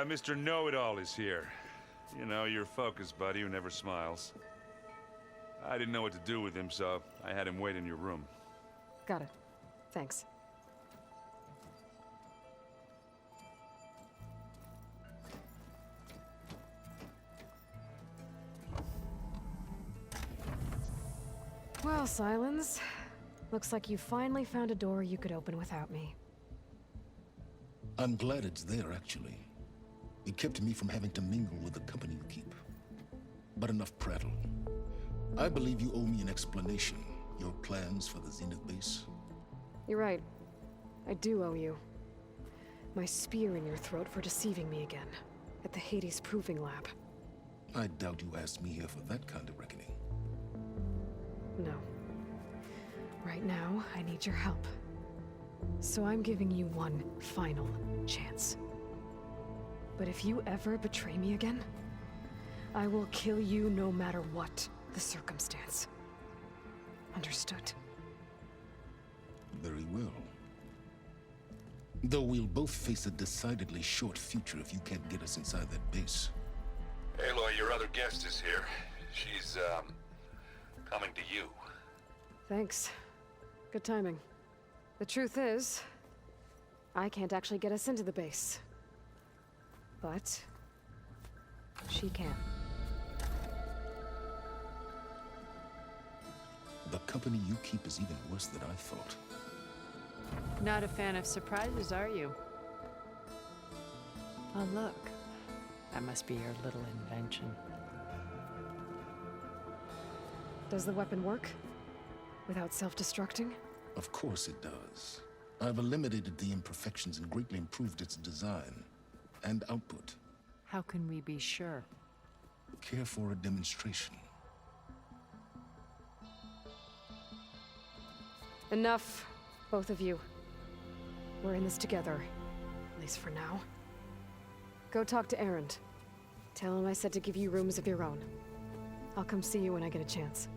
Mr. Know-It-All is here. You know, your focus buddy who never smiles. I didn't know what to do with him, so I had him wait in your room. Got it. Thanks. Well, Silence. Looks like you finally found a door you could open without me. I'm glad it's there, actually. It kept me from having to mingle with the company you keep. But enough prattle. I believe you owe me an explanation. Your plans for the Zenith base? You're right. I do owe you. My spear in your throat for deceiving me again. At the Hades Proving Lab. I doubt you asked me here for that kind of reckoning. No. Right now, I need your help. So I'm giving you one final chance. But if you ever betray me again, I will kill you no matter what the circumstance. Understood? Very well. Though we'll both face a decidedly short future if you can't get us inside that base. Aloy, your other guest is here. She's, coming to you. Thanks. Good timing. The truth is, I can't actually get us into the base. But she can. The company you keep is even worse than I thought. Not a fan of surprises, are you? Oh, look. That must be your little invention. Does the weapon work? Without self-destructing? Of course it does. I've eliminated the imperfections and greatly improved its design and output. How can we be sure? Care for a demonstration? Enough, both of you. We're in this together, at least for now. Go talk to Erend. Tell him I said to give you rooms of your own. I'll come see you when I get a chance.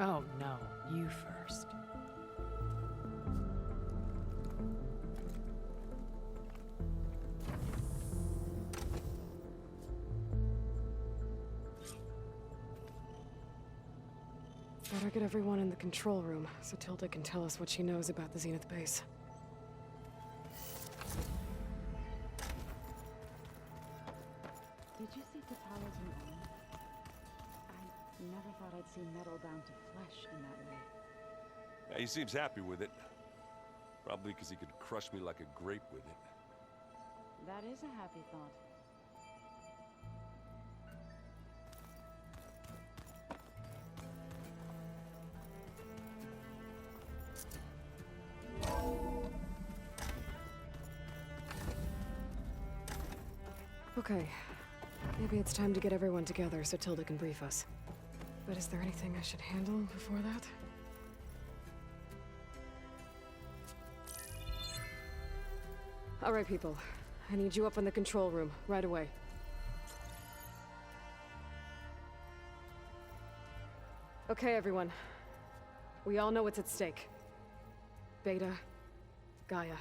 Oh, no. You first. Better get everyone in the control room, so Tilda can tell us what she knows about the Zenith base. Did you see tulajdona? I never thought I'd see metal down to flesh in that way. Yeah, he seems happy with it. Probably because he could crush me like a grape with it. That is a happy thought. Okay. Maybe it's time to get everyone together so Tilda can brief us. But is there anything I should handle before that? All right, people. I need you up in the control room, right away. Okay, everyone. We all know what's at stake. Beta, Gaia.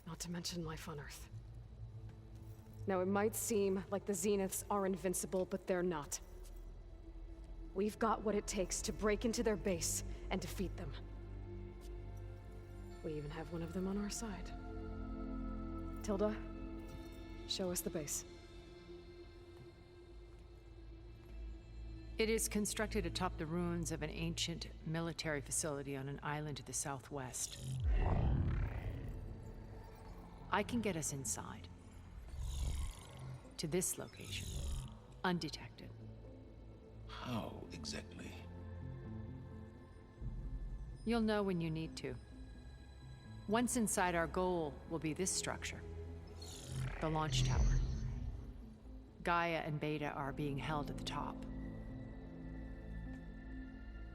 Not to mention life on Earth. Now, it might seem like the Zeniths are invincible, but they're not. We've got what it takes to break into their base and defeat them. We even have one of them on our side. Tilda, show us the base. It is constructed atop the ruins of an ancient military facility on an island to the southwest. I can get us inside. To this location, undetected. How exactly? You'll know when you need to. Once inside, our goal will be this structure. The launch tower. Gaia and Beta are being held at the top.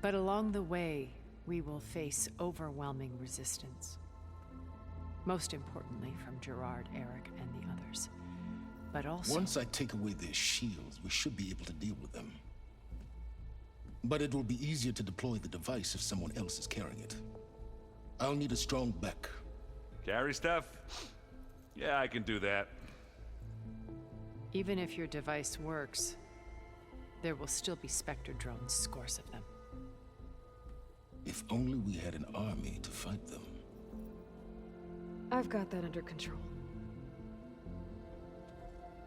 But along the way, we will face overwhelming resistance. Most importantly from Gerard, Eric, and the others. But also... Once I take away their shields, we should be able to deal with them. But it will be easier to deploy the device if someone else is carrying it. I'll need a strong back. Carry stuff? Yeah, I can do that. Even if your device works, there will still be Spectre drones, scores of them. If only we had an army to fight them. I've got that under control.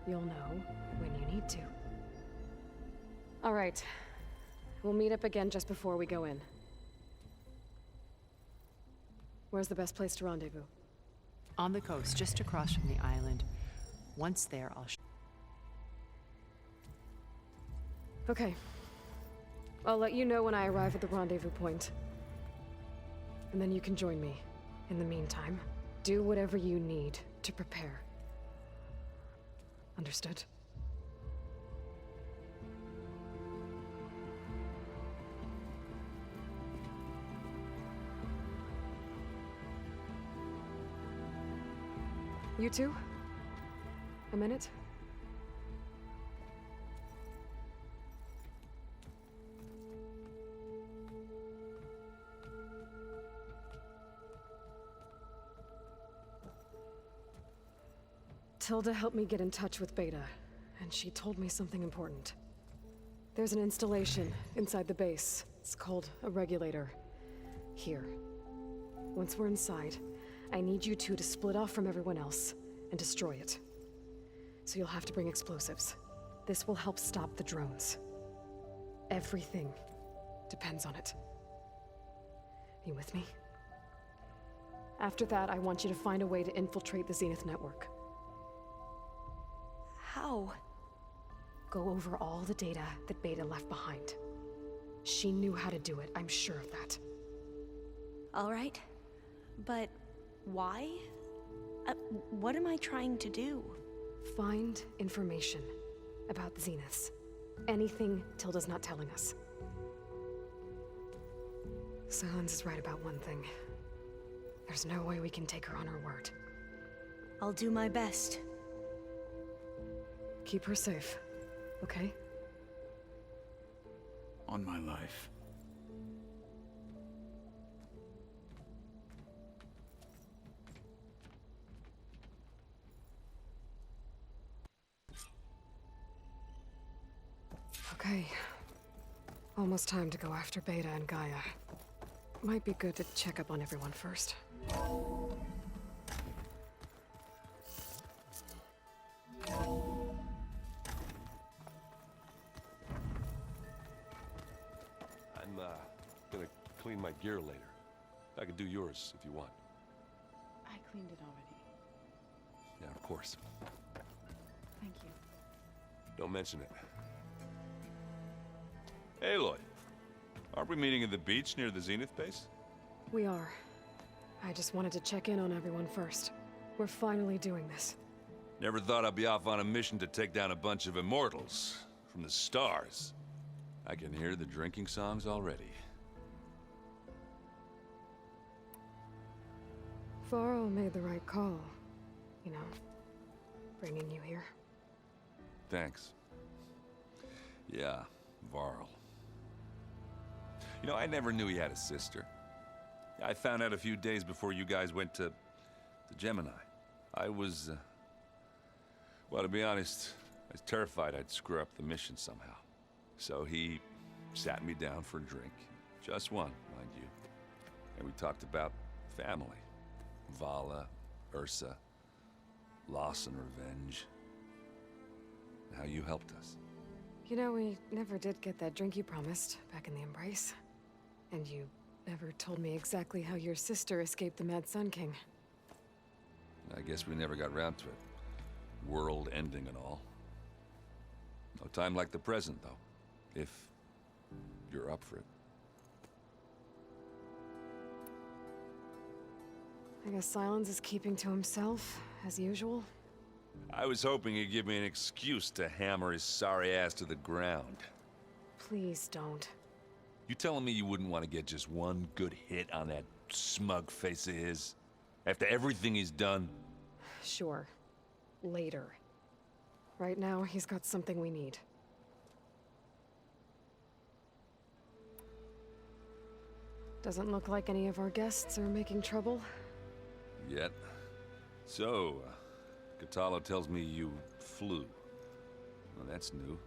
You'll know when you need to. All right. We'll meet up again just before we go in. Where's the best place to rendezvous? On the coast, just across from the island. Once there, I'll Okay. I'll let you know when I arrive at the rendezvous point. And then you can join me. In the meantime, do whatever you need to prepare. Understood? You two? A minute? Tilda helped me get in touch with Beta, and she told me something important. There's an installation inside the base. It's called a regulator. Here. Once we're inside, I need you two to split off from everyone else and destroy it. So you'll have to bring explosives. This will help stop the drones. Everything depends on it. You with me? After that, I want you to find a way to infiltrate the Zenith network. How? Go over all the data that Beta left behind. She knew how to do it, I'm sure of that. All right. But why? What am I trying to do? Find information about the Zeniths. Anything Tilda's not telling us. Silence is right about one thing. There's no way we can take her on her word. I'll do my best. Keep her safe, okay? On my life. Okay. Almost time to go after Beta and Gaia. Might be good to check up on everyone first. I'm gonna clean my gear later. I can do yours if you want. I cleaned it already. Yeah, of course. Thank you. Don't mention it. Aloy, aren't we meeting at the beach near the Zenith base? We are. I just wanted to check in on everyone first. We're finally doing this. Never thought I'd be off on a mission to take down a bunch of immortals from the stars. I can hear the drinking songs already. Varro made the right call. You know, bringing you here. Thanks. Yeah, Varl. You know, I never knew he had a sister. I found out a few days before you guys went to Gemini. I was, well, to be honest, I was terrified I'd screw up the mission somehow. So he sat me down for a drink. Just one, mind you. And we talked about family. Vala, Ursa, loss and revenge. And how you helped us. You know, we never did get that drink you promised back in the Embrace. And you never told me exactly how your sister escaped the Mad Sun King. I guess we never got round to it. World ending and all. No time like the present, though. If you're up for it. I guess Silence is keeping to himself, as usual. I was hoping he'd give me an excuse to hammer his sorry ass to the ground. Please don't. You telling me you wouldn't want to get just one good hit on that smug face of his? After everything he's done? Sure. Later. Right now, he's got something we need. Doesn't look like any of our guests are making trouble. Yet. So, Catalo tells me you flew. Well, that's new.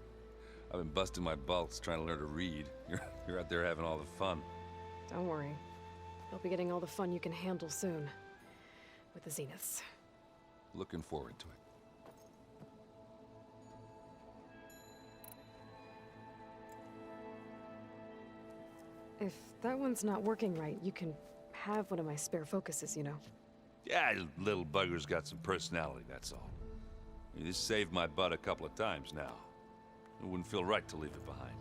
I've been busting my balls trying to learn to read. You're out there having all the fun. Don't worry. You'll be getting all the fun you can handle soon. With the Zeniths. Looking forward to it. If that one's not working right, you can have one of my spare focuses, you know. Yeah, little bugger's got some personality, that's all. This saved my butt a couple of times now. It wouldn't feel right to leave it behind.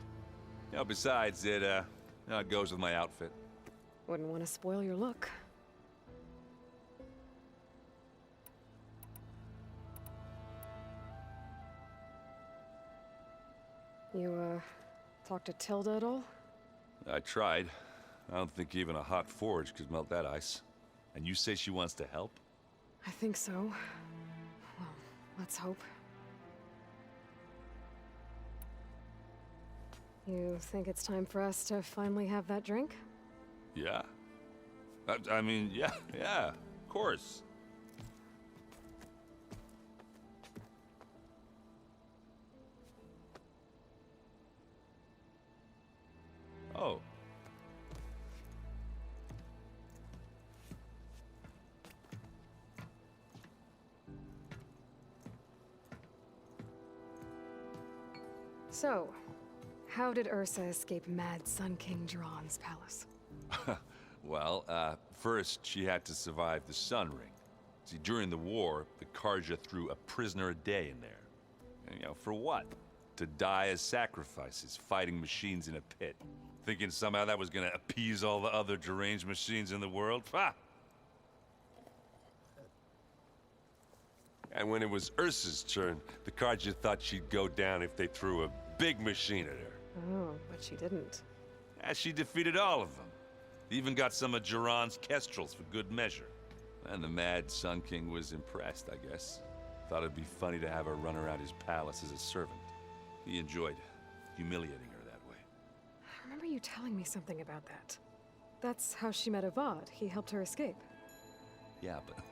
You know, besides, it goes with my outfit. Wouldn't want to spoil your look. You, talked to Tilda at all? I tried. I don't think even a hot forge could melt that ice. And you say she wants to help? I think so. Well, let's hope. You think it's time for us to finally have that drink? Yeah. I mean, yeah, of course. Oh. So, how did Ursa escape Mad Sun King Jiran's palace? Well, first she had to survive the Sun Ring. See, during the war, the Karja threw a prisoner a day in there. And, you know, for what? To die as sacrifices, fighting machines in a pit. Thinking somehow that was gonna appease all the other deranged machines in the world? Ha! And when it was Ursa's turn, the Karja thought she'd go down if they threw a big machine at her. Oh, but she didn't. And she defeated all of them. Even got some of Jiran's kestrels for good measure. And the Mad Sun King was impressed, I guess. Thought it'd be funny to have her run around his palace as a servant. He enjoyed humiliating her that way. I remember you telling me something about that. That's how she met Avad. He helped her escape. Yeah, but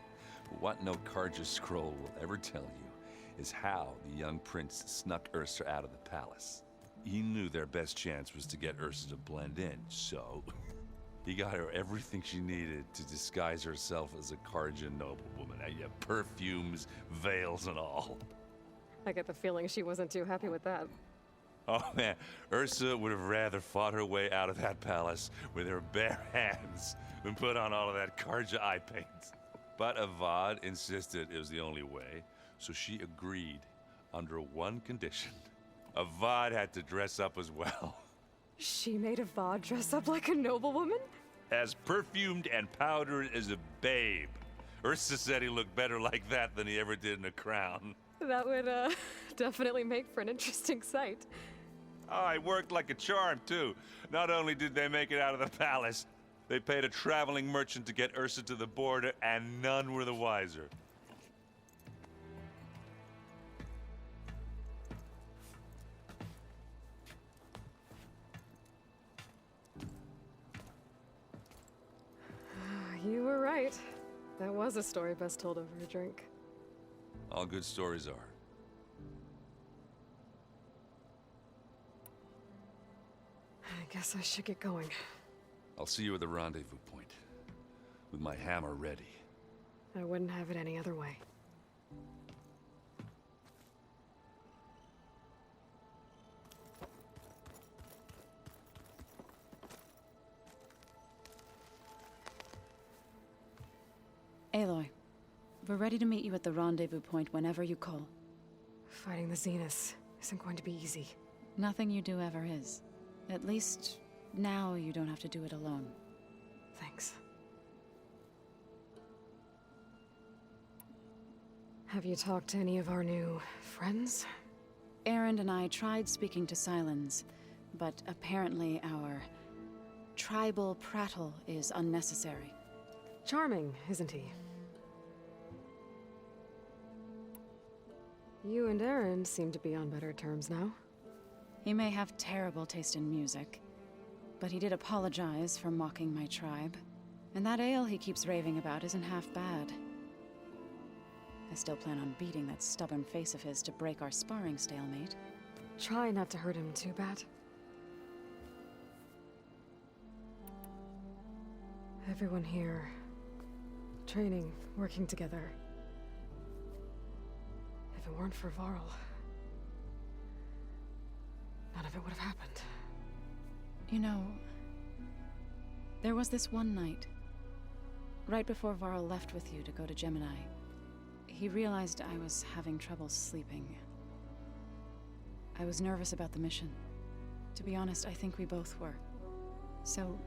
what no Karja scroll will ever tell you is how the young prince snuck Ursa out of the palace. He knew their best chance was to get Ursa to blend in, so he got her everything she needed to disguise herself as a Karja noblewoman. Yeah, perfumes, veils, and all. I get the feeling she wasn't too happy with that. Oh man, Ursa would have rather fought her way out of that palace with her bare hands than put on all of that Karja eye paint. But Avad insisted it was the only way, so she agreed under one condition. Avad had to dress up as well. She made Avad dress up like a noblewoman? As perfumed and powdered as a babe. Ursa said he looked better like that than he ever did in a crown. That would, definitely make for an interesting sight. Oh, it worked like a charm, too. Not only did they make it out of the palace, they paid a traveling merchant to get Ursa to the border, and none were the wiser. You were right. That was a story best told over a drink. All good stories are. I guess I should get going. I'll see you at the rendezvous point, with my hammer ready. I wouldn't have it any other way. Aloy, we're ready to meet you at the rendezvous point whenever you call. Fighting the Zeniths isn't going to be easy. Nothing you do ever is. At least, now you don't have to do it alone. Thanks. Have you talked to any of our new friends? Erend and I tried speaking to Sylens, but apparently our tribal prattle is unnecessary. Charming, isn't he? You and Erend seem to be on better terms now. He may have terrible taste in music, But he did apologize for mocking my tribe. And that ale he keeps raving about isn't half bad. I still plan on beating that stubborn face of his to break our sparring stalemate. Try not to hurt him too bad. Everyone here, training, working together. If it weren't for Varl, none of it would have happened. You know, there was this one night, right before Varl left with you to go to Gemini. He realized I was having trouble sleeping. I was nervous about the mission. To be honest, I think we both were. So,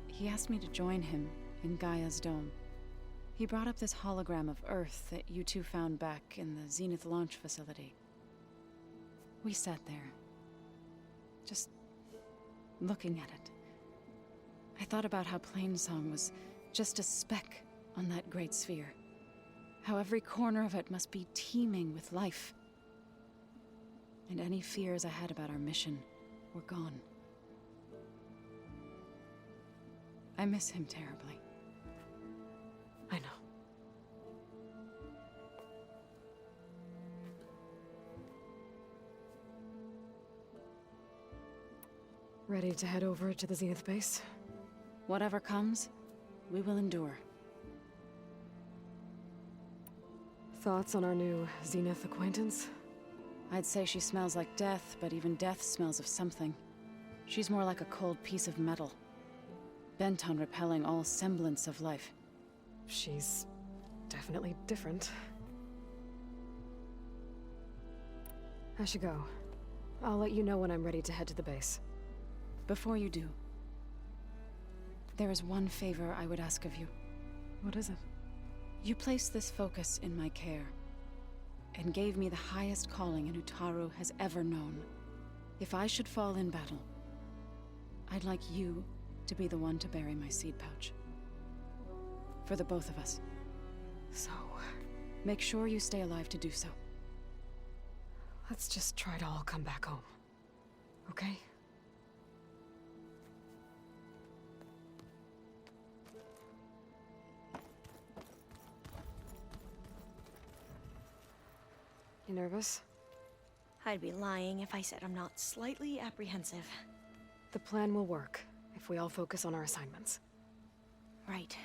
he asked me to join him in Gaia's dome. He brought up this hologram of Earth that you two found back in the Zenith launch facility. We sat there, just looking at it. I thought about how Plainsong was just a speck on that great sphere. How every corner of it must be teeming with life. And any fears I had about our mission were gone. I miss him terribly. I know. Ready to head over to the Zenith base? Whatever comes, we will endure. Thoughts on our new Zenith acquaintance? I'd say she smells like death, but even death smells of something. She's more like a cold piece of metal, bent on repelling all semblance of life. She's definitely different. I should go. I'll let you know when I'm ready to head to the base. Before you do, there is one favor I would ask of you. What is it? You placed this focus in my care, and gave me the highest calling an Utaru has ever known. If I should fall in battle, I'd like you to be the one to bury my seed pouch. For the both of us. So, make sure you stay alive to do so. let's just try to all come back home. Okay? You nervous? I'd be lying if I said I'm not slightly apprehensive. The plan will work if we all focus on our assignments. Right.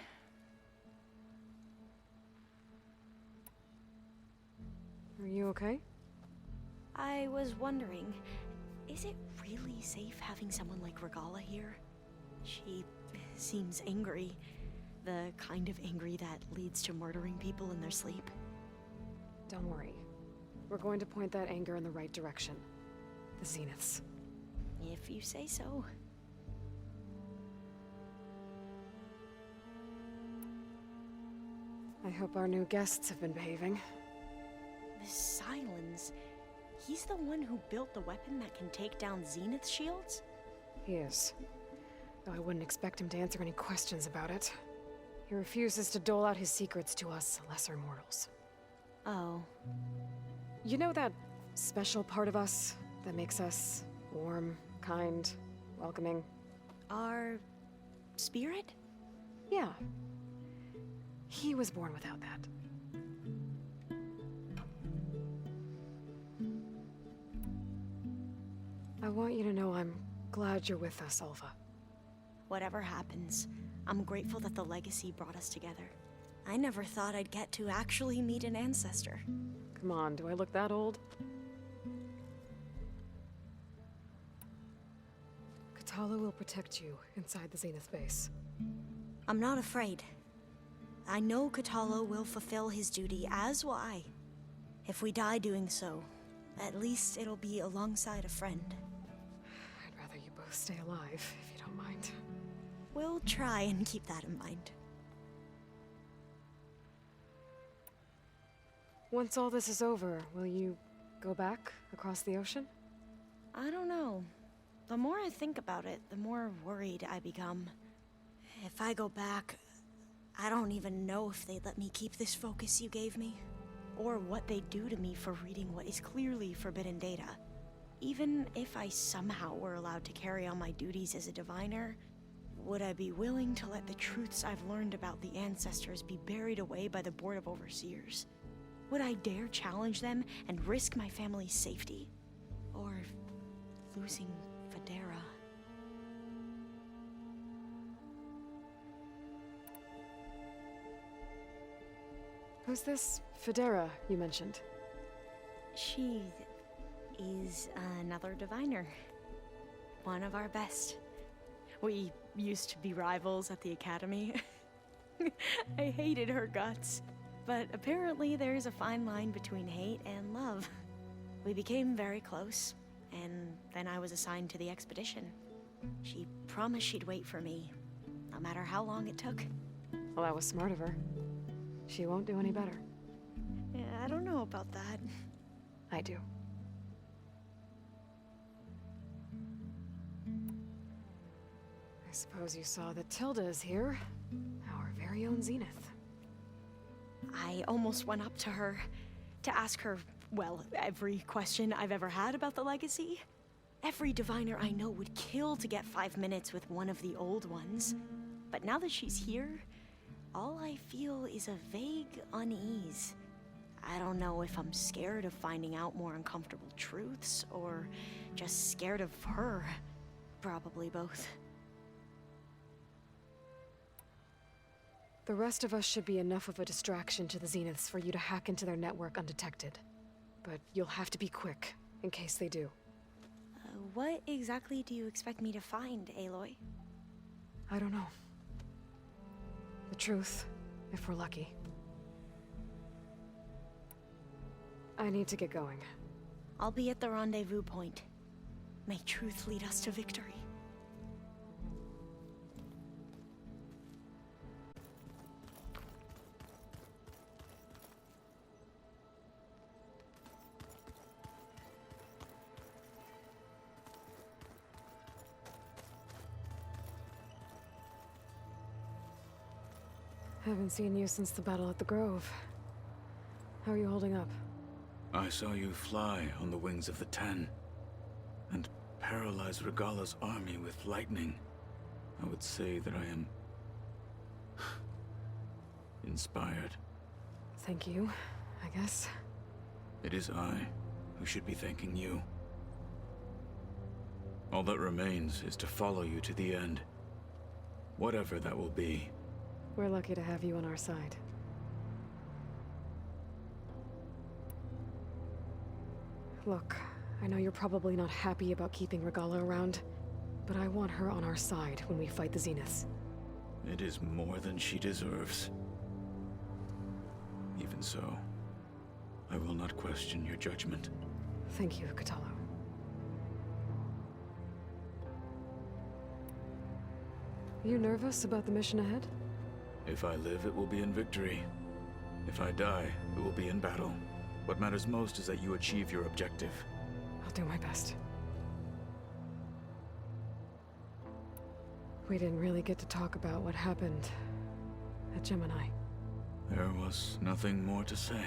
Are you okay? I was wondering, is it really safe having someone like Guerrilla here? She seems angry. The kind of angry that leads to murdering people in their sleep. Don't worry. We're going to point that anger in the right direction. The Zeniths. If you say so. I hope our new guests have been behaving. The Silence. He's the one who built the weapon that can take down Zenith shields? He is. Though I wouldn't expect him to answer any questions about it. He refuses to dole out his secrets to us lesser mortals. Oh. You know that special part of us that makes us warm, kind, welcoming? Our spirit? Yeah. He was born without that. I want you to know I'm glad you're with us, Alva. Whatever happens, I'm grateful that the legacy brought us together. I never thought I'd get to actually meet an ancestor. Come on, do I look that old? Katala will protect you inside the Zenith base. I'm not afraid. I know Katala will fulfill his duty, as will I. If we die doing so, at least it'll be alongside a friend. I'd rather you both stay alive, if you don't mind. We'll try and keep that in mind. Once all this is over, will you go back across the ocean? I don't know. The more I think about it, the more worried I become. If I go back, I don't even know if they'd let me keep this focus you gave me, or what they'd do to me for reading what is clearly forbidden data. Even if I somehow were allowed to carry on my duties as a diviner, would I be willing to let the truths I've learned about the ancestors be buried away by the Board of Overseers? Would I dare challenge them and risk my family's safety? Or losing Federa? Who's this Federa you mentioned? She is another diviner. One of our best. We used to be rivals at the academy. I hated her guts. But apparently there's a fine line between hate and love. We became very close, and then I was assigned to the expedition. She promised she'd wait for me, no matter how long it took. Well, that was smart of her. She won't do any better. Yeah, I don't know about that. I do. I suppose you saw that Tilda is here. Our very own Zenith. I almost went up to her to ask her, well, every question I've ever had about the legacy. Every diviner I know would kill to get 5 minutes with one of the old ones. But now that she's here, all I feel is a vague unease. I don't know if I'm scared of finding out more uncomfortable truths, or just scared of her. Probably both. The rest of us should be enough of a distraction to the Zeniths for you to hack into their network undetected. But you'll have to be quick, in case they do. What exactly do you expect me to find, Aloy? I don't know. The truth, if we're lucky. I need to get going. I'll be at the rendezvous point. May truth lead us to victory. Haven't seen you since the battle at the Grove. How are you holding up? I saw you fly on the wings of the Ten, and paralyze Regalla's army with lightning. I would say that I am inspired. Thank you, I guess. It is I who should be thanking you. All that remains is to follow you to the end, whatever that will be. We're lucky to have you on our side. Look, I know you're probably not happy about keeping Regalla around, but I want her on our side when we fight the Zeniths. It is more than she deserves. Even so, I will not question your judgment. Thank you, Kotallo. You nervous about the mission ahead? If I live, it will be in victory. If I die, it will be in battle. What matters most is that you achieve your objective. I'll do my best. We didn't really get to talk about what happened at Gemini. There was nothing more to say.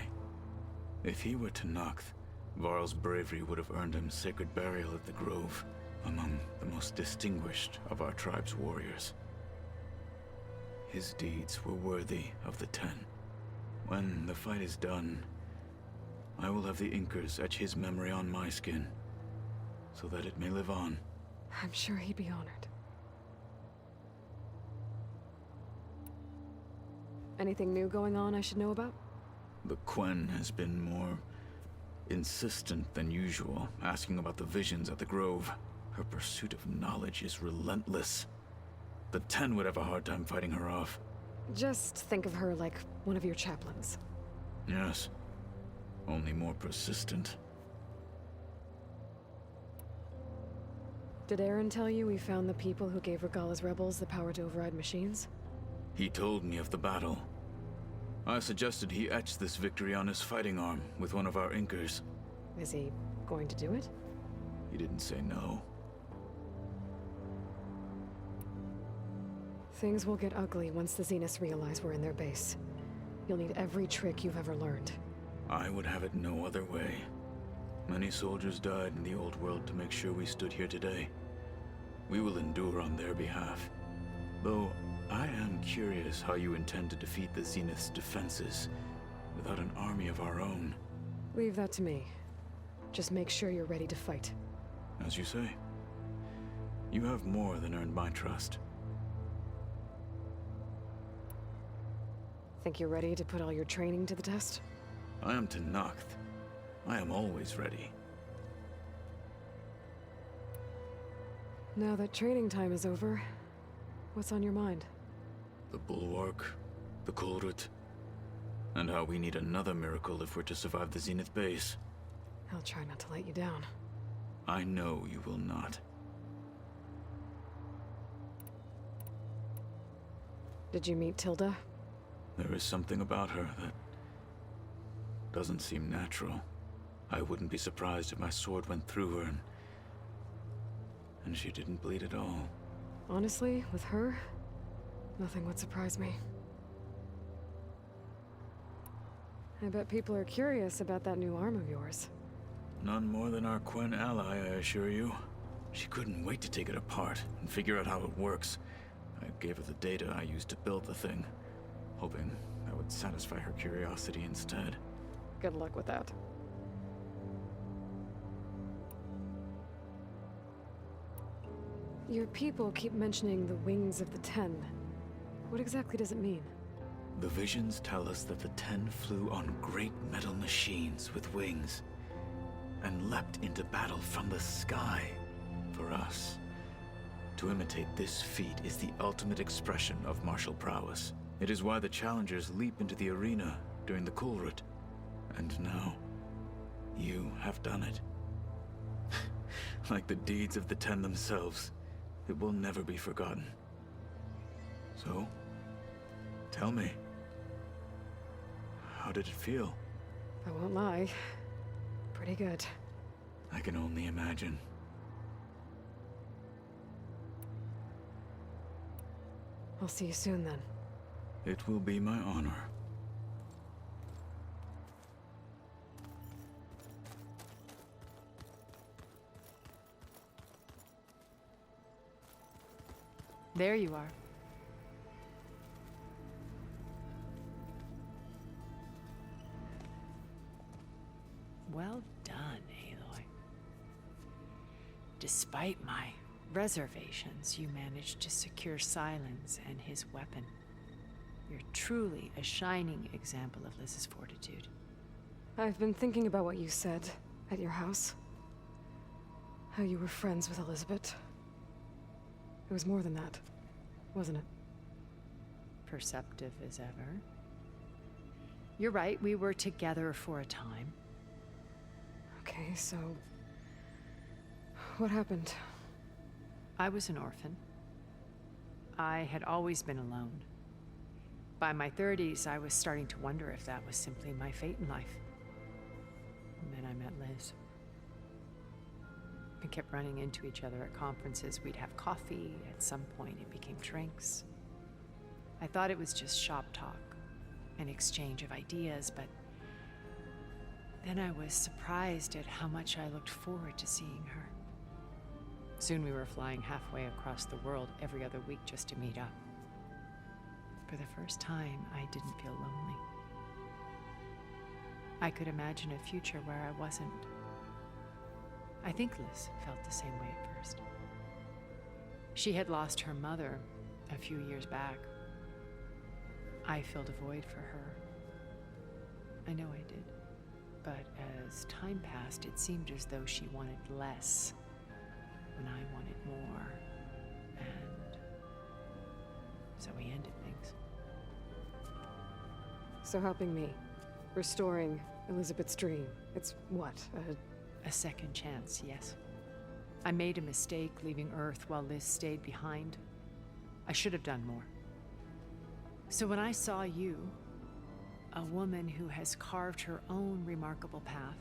If he were to Noct, Varl's bravery would have earned him sacred burial at the Grove, among the most distinguished of our tribe's warriors. His deeds were worthy of the Ten. When the fight is done, I will have the Inkers etch his memory on my skin, so that it may live on. I'm sure he'd be honored. Anything new going on I should know about? The Quen has been more insistent than usual, asking about the visions at the Grove. Her pursuit of knowledge is relentless. The Ten would have a hard time fighting her off. Just think of her like one of your chaplains. Yes. Only more persistent. Did Aaron tell you we found the people who gave Regalla's rebels the power to override machines? He told me of the battle. I suggested he etch this victory on his fighting arm with one of our Inkers. Is he going to do it? He didn't say no. Things will get ugly once the Zeniths realize we're in their base. You'll need every trick you've ever learned. I would have it no other way. Many soldiers died in the old world to make sure we stood here today. We will endure on their behalf. Though, I am curious how you intend to defeat the Zenith's defenses without an army of our own. Leave that to me. Just make sure you're ready to fight. As you say. You have more than earned my trust. Think you're ready to put all your training to the test? I am Tanakhth. I am always ready. Now that training time is over, what's on your mind? The Bulwark, the Kulrut, and how we need another miracle if we're to survive the Zenith base. I'll try not to let you down. I know you will not. Did you meet Tilda? There is something about her that doesn't seem natural. I wouldn't be surprised if my sword went through her and she didn't bleed at all. Honestly, with her, nothing would surprise me. I bet people are curious about that new arm of yours. None more than our Quen ally, I assure you. She couldn't wait to take it apart and figure out how it works. I gave her the data I used to build the thing, hoping that would satisfy her curiosity instead. Good luck with that. Your people keep mentioning the wings of the Ten. What exactly does it mean? The visions tell us that the Ten flew on great metal machines with wings and leapt into battle from the sky for us. To imitate this feat is the ultimate expression of martial prowess. It is why the challengers leap into the arena during the Kulrut. And now, you have done it. Like the deeds of the Ten themselves, it will never be forgotten. So, tell me, how did it feel? I won't lie. Pretty good. I can only imagine. I'll see you soon then. It will be my honor. There you are. Well done, Aloy. Despite my reservations, you managed to secure Silence and his weapon. You're truly a shining example of Liz's fortitude. I've been thinking about what you said at your house. How you were friends with Elizabeth. It was more than that, wasn't it? Perceptive as ever. You're right, we were together for a time. Okay, so... what happened? I was an orphan. I had always been alone. By my 30s, I was starting to wonder if that was simply my fate in life. And then I met Liz. We kept running into each other at conferences. We'd have coffee. At some point, it became drinks. I thought it was just shop talk, an exchange of ideas, but then I was surprised at how much I looked forward to seeing her. Soon we were flying halfway across the world every other week just to meet up. For the first time, I didn't feel lonely. I could imagine a future where I wasn't. I think Liz felt the same way at first. She had lost her mother a few years back. I filled a void for her. I know I did. But as time passed, it seemed as though she wanted less when I wanted more. And so we ended things. So helping me. Restoring Elizabeth's dream. It's what, A second chance, yes. I made a mistake leaving Earth while Liz stayed behind. I should have done more. So when I saw you, a woman who has carved her own remarkable path,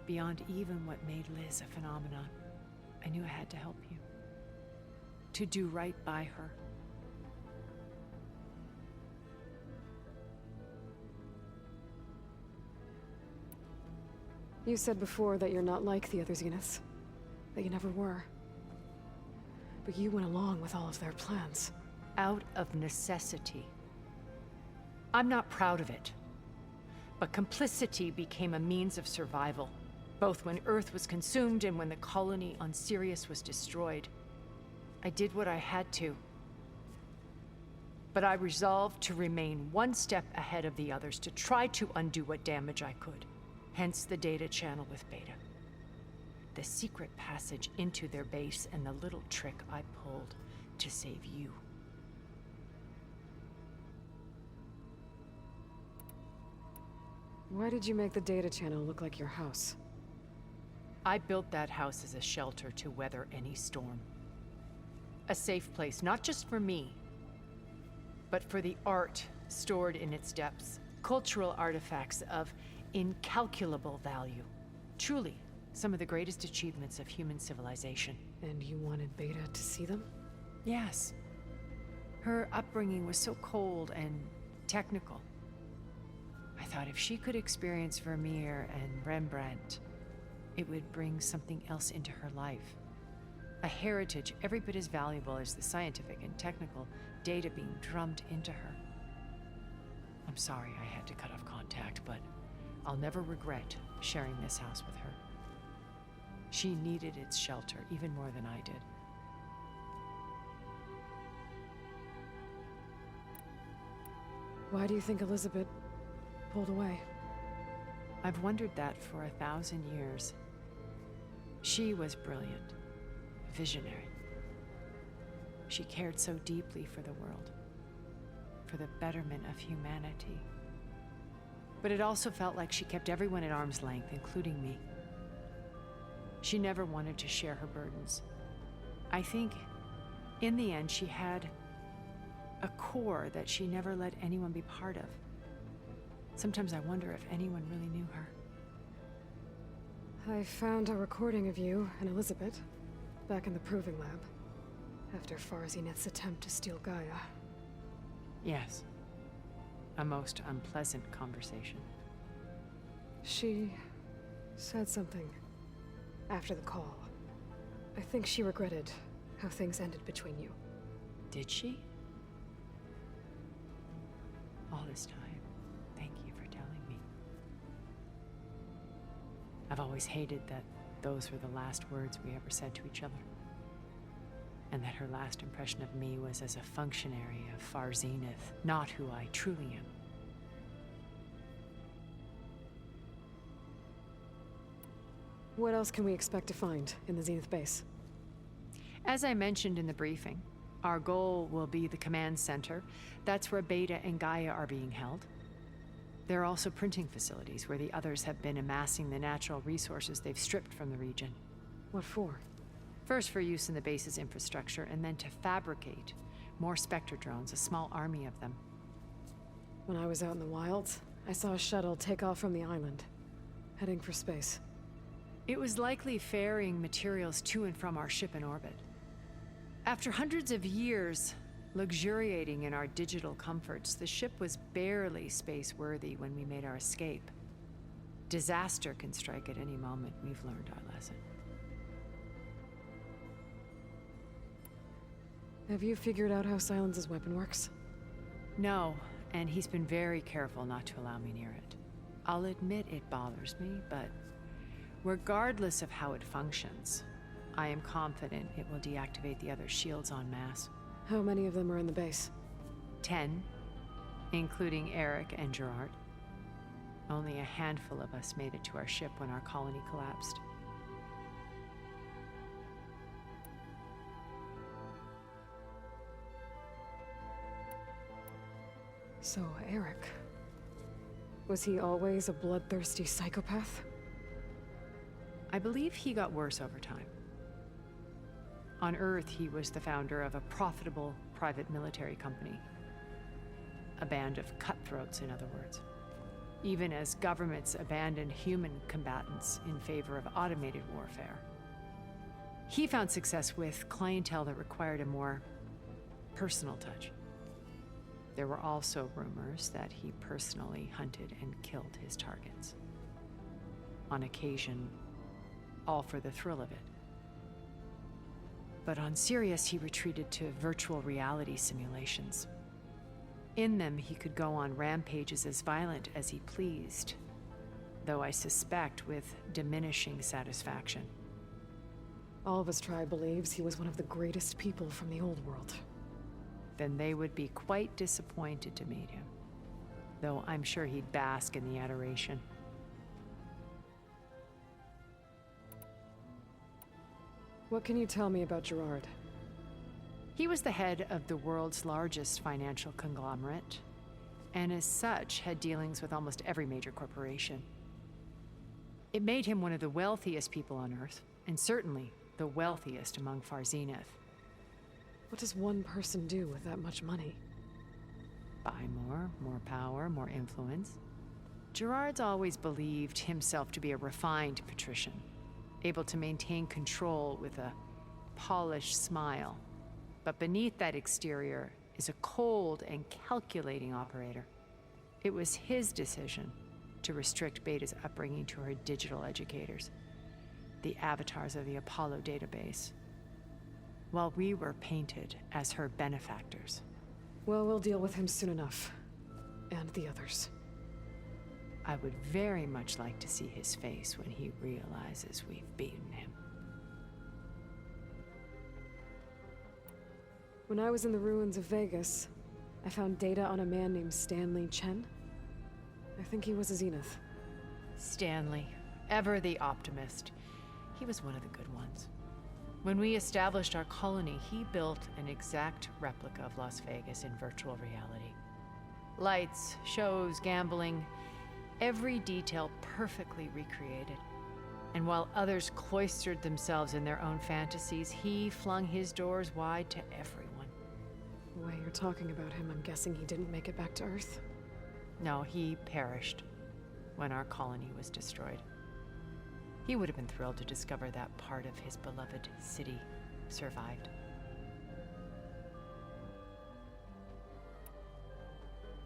beyond even what made Liz a phenomenon, I knew I had to help you. To do right by her. You said before that you're not like the other Zeniths. That you never were. But you went along with all of their plans. Out of necessity. I'm not proud of it. But complicity became a means of survival, both when Earth was consumed and when the colony on Sirius was destroyed. I did what I had to. But I resolved to remain one step ahead of the others, to try to undo what damage I could. Hence the data channel with Beta. The secret passage into their base and the little trick I pulled to save you. Why did you make the data channel look like your house? I built that house as a shelter to weather any storm. A safe place, not just for me, but for the art stored in its depths. Cultural artifacts of incalculable value. Truly, some of the greatest achievements of human civilization. And you wanted Beta to see them? Yes. Her upbringing was so cold and technical. I thought if she could experience Vermeer and Rembrandt, it would bring something else into her life. A heritage every bit as valuable as the scientific and technical data being drummed into her. I'm sorry I had to cut off contact, but I'll never regret sharing this house with her. She needed its shelter even more than I did. Why do you think Elizabeth pulled away? I've wondered that for 1,000 years. She was brilliant, visionary. She cared so deeply for the world, for the betterment of humanity. But it also felt like she kept everyone at arm's length, including me. She never wanted to share her burdens. I think, in the end, she had a core that she never let anyone be part of. Sometimes I wonder if anyone really knew her. I found a recording of you and Elizabeth back in the Proving Lab, after Farzineth's attempt to steal Gaia. Yes. A most unpleasant conversation. She said something after the call. I think she regretted how things ended between you. Did she? All this time, thank you for telling me. I've always hated that those were the last words we ever said to each other. And that her last impression of me was as a functionary of Far Zenith, not who I truly am. What else can we expect to find in the Zenith base? As I mentioned in the briefing, our goal will be the command center. That's where Beta and Gaia are being held. There are also printing facilities where the others have been amassing the natural resources they've stripped from the region. What for? First for use in the base's infrastructure, and then to fabricate more Spectre drones, a small army of them. When I was out in the wilds, I saw a shuttle take off from the island, heading for space. It was likely ferrying materials to and from our ship in orbit. After hundreds of years luxuriating in our digital comforts, the ship was barely space-worthy when we made our escape. Disaster can strike at any moment. We've learned our lesson. Have you figured out how Silence's weapon works? No, and he's been very careful not to allow me near it. I'll admit it bothers me, but regardless of how it functions, I am confident it will deactivate the other shields en masse. How many of them are in the base? 10, including Eric and Gerard. Only a handful of us made it to our ship when our colony collapsed. So, Eric. Was he always a bloodthirsty psychopath? I believe he got worse over time. On Earth, he was the founder of a profitable private military company. A band of cutthroats, in other words. Even as governments abandoned human combatants in favor of automated warfare. He found success with clientele that required a more personal touch. There were also rumors that he personally hunted and killed his targets. on occasion, all for the thrill of it. But on Sirius, he retreated to virtual reality simulations. In them, he could go on rampages as violent as he pleased, though I suspect with diminishing satisfaction. All of his tribe believes he was one of the greatest people from the old world. Then they would be quite disappointed to meet him, though I'm sure he'd bask in the adoration. What can you tell me about Gerard? He was the head of the world's largest financial conglomerate, and as such had dealings with almost every major corporation. It made him one of the wealthiest people on Earth, and certainly the wealthiest among Far Zenith. What does one person do with that much money? Buy more power, more influence. Gerard's always believed himself to be a refined patrician, able to maintain control with a polished smile. But beneath that exterior is a cold and calculating operator. It was his decision to restrict Beta's upbringing to her digital educators, the avatars of the Apollo database, while we were painted as her benefactors. Well, we'll deal with him soon enough. And the others. I would very much like to see his face when he realizes we've beaten him. When I was in the ruins of Vegas, I found data on a man named Stanley Chen. I think he was a Zenith. Stanley, ever the optimist. He was one of the good ones. When we established our colony, he built an exact replica of Las Vegas in virtual reality. Lights, shows, gambling, every detail perfectly recreated. And while others cloistered themselves in their own fantasies, he flung his doors wide to everyone. The way you're talking about him, I'm guessing he didn't make it back to Earth. No, he perished when our colony was destroyed. He would have been thrilled to discover that part of his beloved city survived.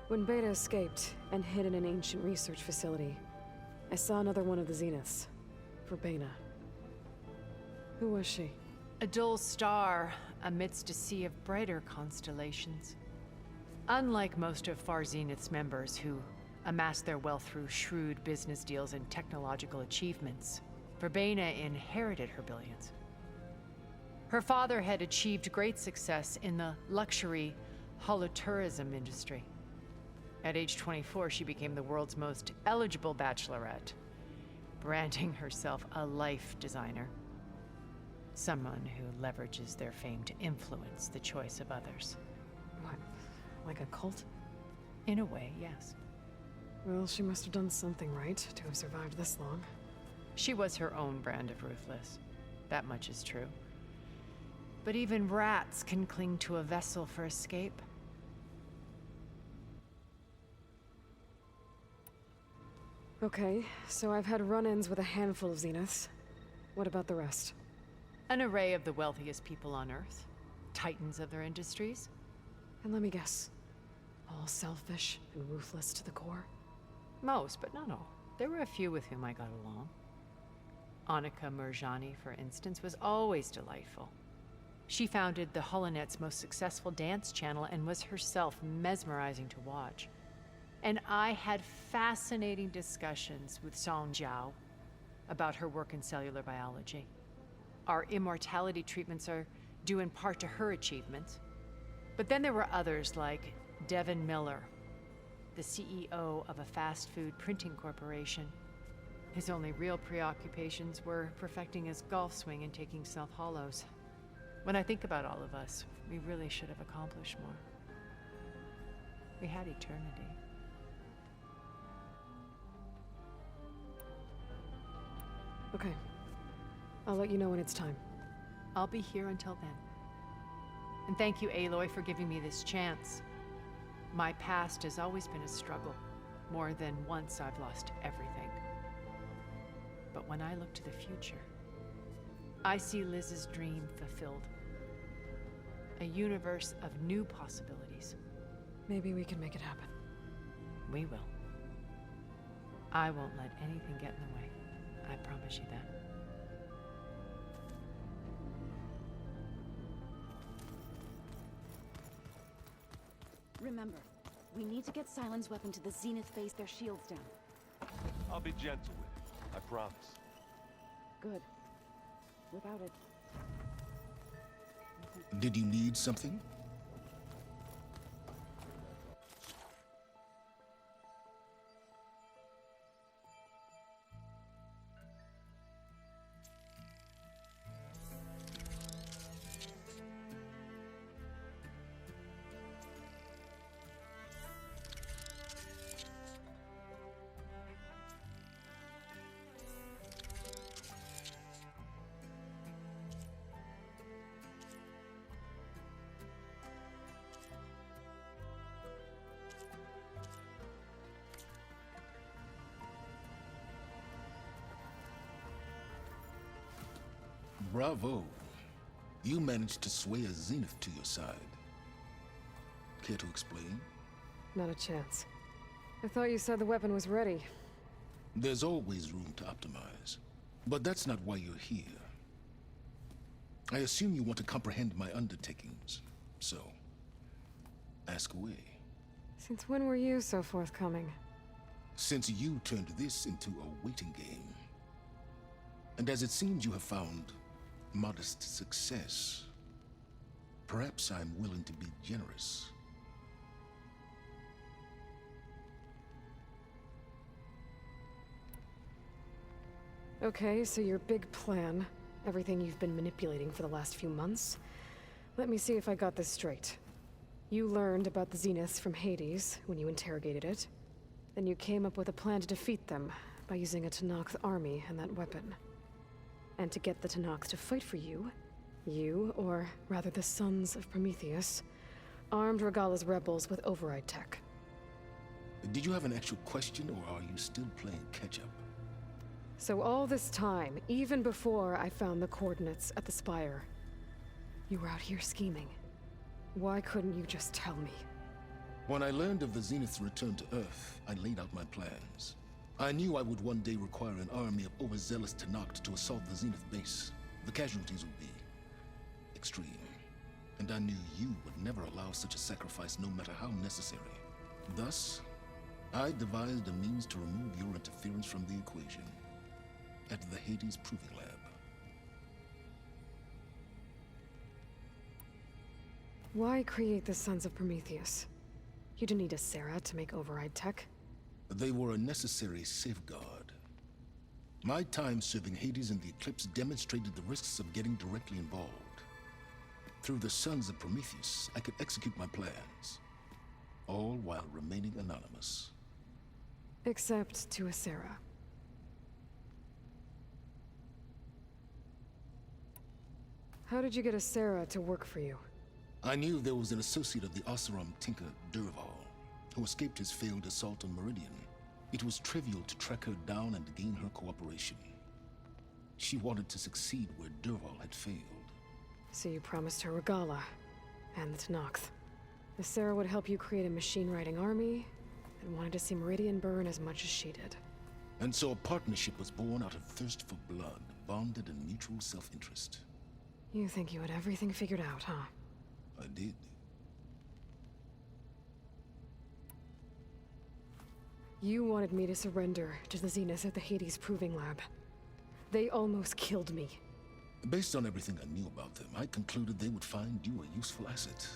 When Beta escaped and hid in an ancient research facility, I saw another one of the Zeniths, Verbena. Who was she? A dull star amidst a sea of brighter constellations. Unlike most of Far Zenith's members who amassed their wealth through shrewd business deals and technological achievements, Verbena inherited her billions. Her father had achieved great success in the luxury holotourism industry. At age 24, she became the world's most eligible bachelorette, branding herself a life designer. Someone who leverages their fame to influence the choice of others. What, like a cult? In a way, yes. Well, she must have done something right to have survived this long. She was her own brand of ruthless. That much is true. But even rats can cling to a vessel for escape. Okay, so I've had run-ins with a handful of Zeniths. What about the rest? An array of the wealthiest people on Earth. Titans of their industries. And let me guess. All selfish and ruthless to the core? Most, but not all. There were a few with whom I got along. Annika Murjani, for instance, was always delightful. She founded the HoloNet's most successful dance channel and was herself mesmerizing to watch. And I had fascinating discussions with Song Jiao about her work in cellular biology. Our immortality treatments are due in part to her achievements. But then there were others like Devin Miller, the CEO of a fast food printing corporation. His only real preoccupations were perfecting his golf swing and taking self-hollows. When I think about all of us, we really should have accomplished more. We had eternity. Okay. I'll let you know when it's time. I'll be here until then. And thank you, Aloy, for giving me this chance. My past has always been a struggle. More than once I've lost everything. But when I look to the future, I see Liz's dream fulfilled. A universe of new possibilities. Maybe we can make it happen. We will. I won't let anything get in the way. I promise you that. Remember, we need to get Silent's weapon to the Zenith base, their shields down. I'll be gentle with it. I promise. Good. Without it... Did you need something? Bravo. You managed to sway a Zenith to your side. Care to explain? Not a chance. I thought you said the weapon was ready. There's always room to optimize. But that's not why you're here. I assume you want to comprehend my undertakings. So, ask away. Since when were you so forthcoming? Since you turned this into a waiting game. And as it seems you have found modest success, perhaps I'm willing to be generous. Okay, so your big plan, everything you've been manipulating for the last few months. Let me see if I got this straight. You learned about the Zeniths from Hades when you interrogated it. Then you came up with a plan to defeat them by using a Tenakth army and that weapon. And to get the Tenakth to fight for you, or rather the Sons of Prometheus, armed Regalla's rebels with override tech. Did you have an actual question, or are you still playing catch-up? So all this time, even before I found the coordinates at the Spire, you were out here scheming. Why couldn't you just tell me? When I learned of the Zenith's return to Earth, I laid out my plans. I knew I would one day require an army of overzealous Tenakth to assault the Zenith base. The casualties would be extreme. And I knew you would never allow such a sacrifice, no matter how necessary. Thus, I devised a means to remove your interference from the equation at the Hades Proving Lab. Why create the Sons of Prometheus? You didn't need a Sarah to make override tech. They were a necessary safeguard. My time serving Hades and the Eclipse demonstrated the risks of getting directly involved. Through the Sons of Prometheus, I could execute my plans, all while remaining anonymous. Except to a Sarah. How did you get a Sarah to work for you? I knew there was an associate of the Oseram tinker, Derval, who escaped his failed assault on Meridian. It was trivial to track her down and gain her cooperation. She wanted to succeed where Derval had failed. So you promised her Regalla, and the Tenakth. The Sarah would help you create a machine-riding army, and wanted to see Meridian burn as much as she did. And so a partnership was born out of thirst for blood, bonded in mutual self-interest. You think you had everything figured out, huh? I did. You wanted me to surrender to the Zeniths at the Hades Proving Lab. They almost killed me. Based on everything I knew about them, I concluded they would find you a useful asset,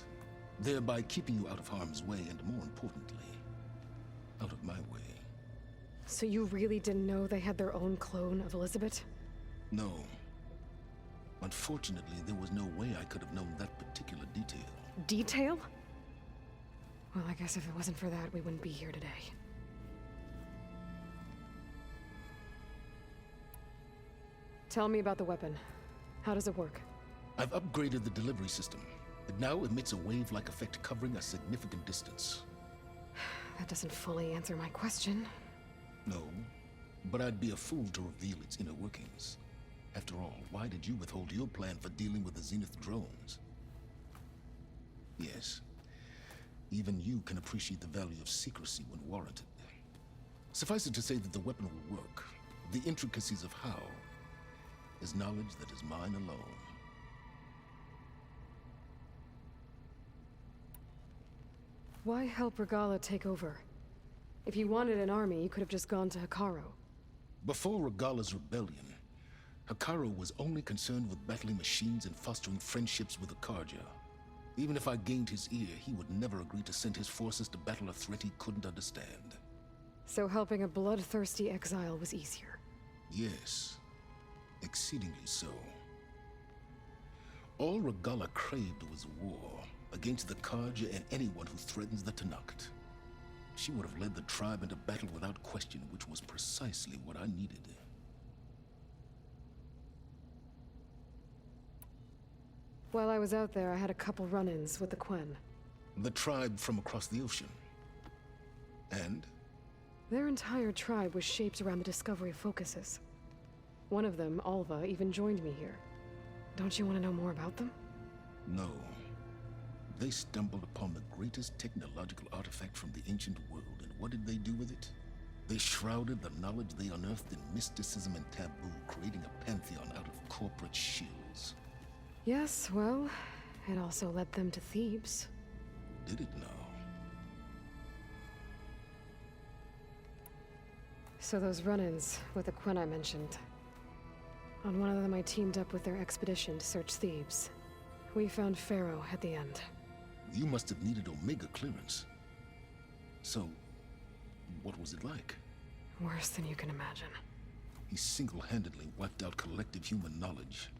thereby keeping you out of harm's way and, more importantly, out of my way. So you really didn't know they had their own clone of Elizabeth? No. Unfortunately, there was no way I could have known that particular detail. Detail? Well, I guess if it wasn't for that, we wouldn't be here today. Tell me about the weapon. How does it work? I've upgraded the delivery system. It now emits a wave-like effect covering a significant distance. That doesn't fully answer my question. No, but I'd be a fool to reveal its inner workings. After all, why did you withhold your plan for dealing with the Zenith drones? Yes, even you can appreciate the value of secrecy when warranted. Suffice it to say that the weapon will work, The intricacies of how is knowledge that is mine alone. Why help Regalla take over? If you wanted an army, you could have just gone to Hikaru. Before Regalla's rebellion, Hikaru was only concerned with battling machines and fostering friendships with the Karja. Even if I gained his ear, he would never agree to send his forces to battle a threat he couldn't understand. So helping a bloodthirsty exile was easier? Yes, exceedingly so. All Regalla craved was war, against the Karja and anyone who threatens the Tanakt. She would have led the tribe into battle without question, which was precisely what I needed. While I was out there, I had a couple run-ins with the Quen. The tribe from across the ocean. And? Their entire tribe was shaped around the discovery of focuses. One of them, Alva, even joined me here. Don't you want to know more about them? No. They stumbled upon the greatest technological artifact from the ancient world, and what did they do with it? They shrouded the knowledge they unearthed in mysticism and taboo, creating a pantheon out of corporate shills. Yes, well, it also led them to Thebes. Did it now? So those run-ins with the Quen I mentioned. On one of them I teamed up with their expedition to search Thebes. We found Pharaoh at the end. You must have needed Omega clearance. So, what was it like? Worse than you can imagine. He single-handedly wiped out collective human knowledge.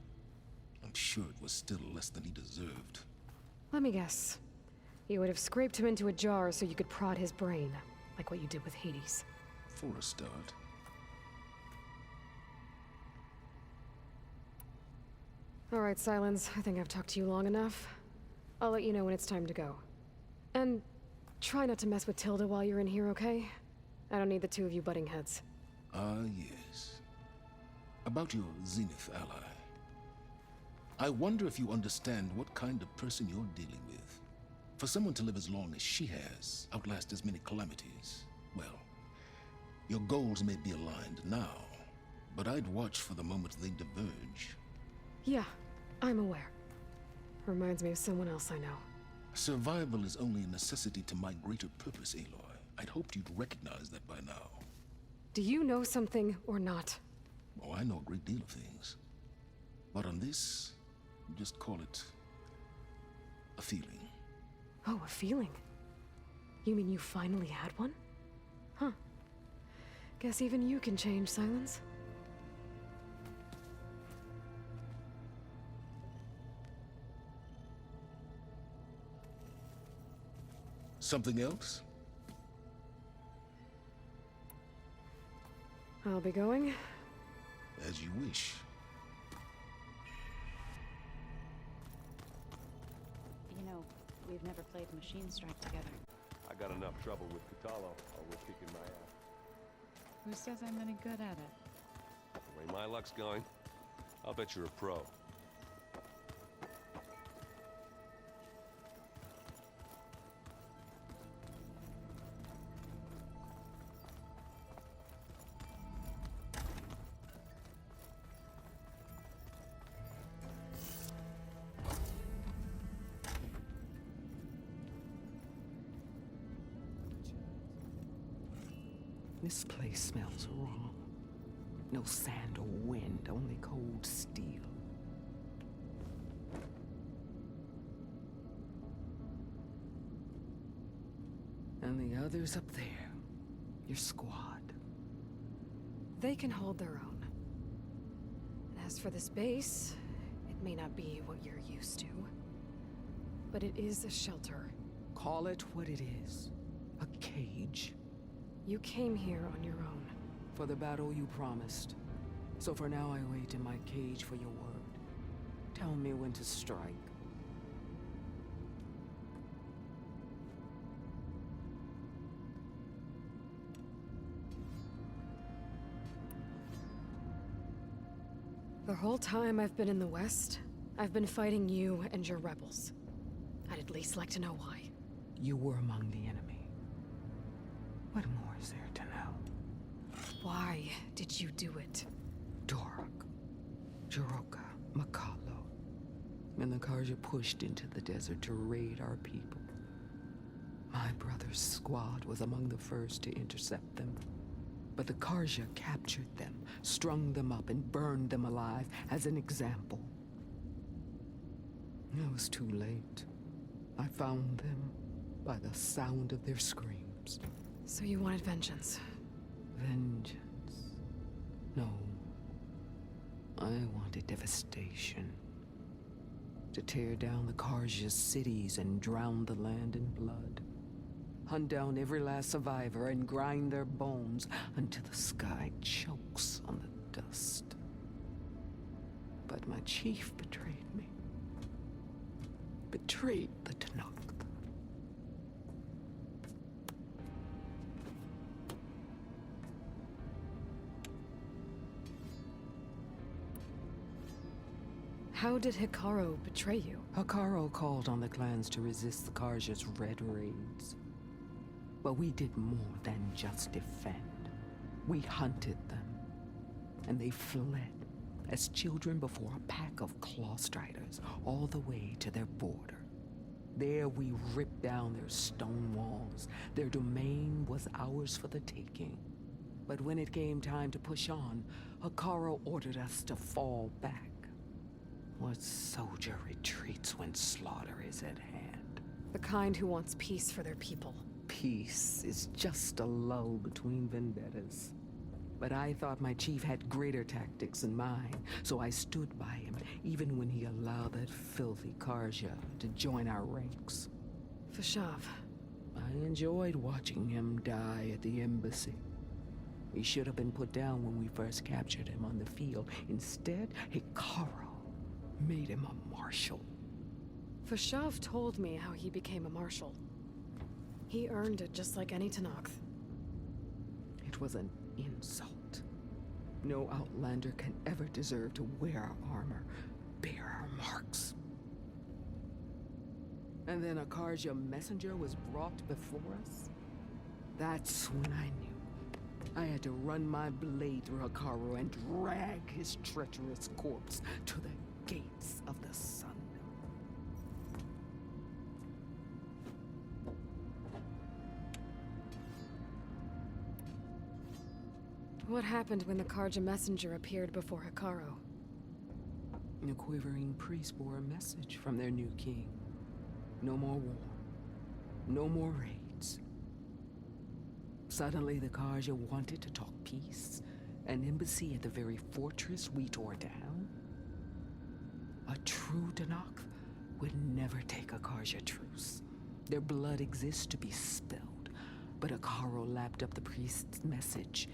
I'm sure it was still less than he deserved. Let me guess. You would have scraped him into a jar so you could prod his brain, like what you did with Hades. For a start. All right, Silence. I think I've talked to you long enough. I'll let you know when it's time to go. And try not to mess with Tilda while you're in here, okay? I don't need the two of you butting heads. Ah, yes. About your Zenith ally. I wonder if you understand what kind of person you're dealing with. For someone to live as long as she has, outlast as many calamities, well, your goals may be aligned now, but I'd watch for the moment they diverge. Yeah, I'm aware. Reminds me of someone else I know. Survival is only a necessity to my greater purpose, Aloy. I'd hoped you'd recognize that by now. Do you know something or not? Oh, I know a great deal of things. But on this, just call it a feeling. Oh, a feeling? You mean you finally had one? Huh. Guess even you can change, Silence. Something else? I'll be going. As you wish. You know, we've never played Machine Strike together. I got enough trouble with Catalo, always kicking my ass. Who says I'm any good at it? The way my luck's going, I'll bet you're a pro. This place smells wrong. No sand or wind, only cold steel. And the others up there, your squad. They can hold their own. And as for this base, it may not be what you're used to. But it is a shelter. Call it what it is. A cage. You came here on your own. For the battle you promised. So for now I wait in my cage for your word. Tell me when to strike. The whole time I've been in the West, I've been fighting you and your rebels. I'd at least like to know why. You were among the enemy. What more is there to know? Why did you do it? Dorak, Jiroka, Makalo, and the Karja pushed into the desert to raid our people. My brother's squad was among the first to intercept them. But the Karja captured them, strung them up, and burned them alive as an example. It was too late. I found them by the sound of their screams. So you wanted vengeance? Vengeance? No. I wanted devastation. To tear down the Karja's cities and drown the land in blood. Hunt down every last survivor and grind their bones until the sky chokes on the dust. But my chief betrayed me. Betrayed the Tanakh. How did Hikaru betray you? Hikaru called on the clans to resist the Karja's red raids. But we did more than just defend. We hunted them, and they fled as children before a pack of claw striders all the way to their border. There we ripped down their stone walls. Their domain was ours for the taking. But when it came time to push on, Hikaru ordered us to fall back. What soldier retreats when slaughter is at hand? The kind who wants peace for their people. Peace is just a lull between vendettas. But I thought my chief had greater tactics in mind, so I stood by him, even when he allowed that filthy Karja to join our ranks. Fashav. I enjoyed watching him die at the embassy. He should have been put down when we first captured him on the field. Instead, Hikaru made him a marshal. Fashav told me how he became a marshal. He earned it just like any Tanakh. It was an insult. No outlander can ever deserve to wear our armor, bear our marks. And then a Karja messenger was brought before us? That's when I knew. I had to run my blade through Hikaru and drag his treacherous corpse to the gates of the sun. What happened when the Karja messenger appeared before Hikaru? A quivering priest bore a message from their new king. No more war. No more raids. Suddenly the Karja wanted to talk peace. An embassy at the very fortress we tore down? A true Tanakh would never take a Karja truce. Their blood exists to be spilled. But Hikaru lapped up the priest's message.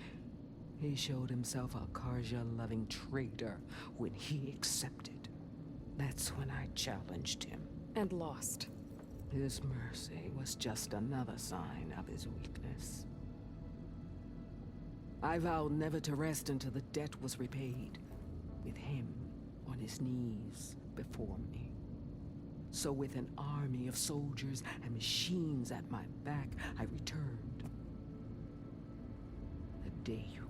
He showed himself a Karja-loving traitor when he accepted. That's when I challenged him. And lost. His mercy was just another sign of his weakness. I vowed never to rest until the debt was repaid, with him on his knees before me. So with an army of soldiers and machines at my back, I returned. The day you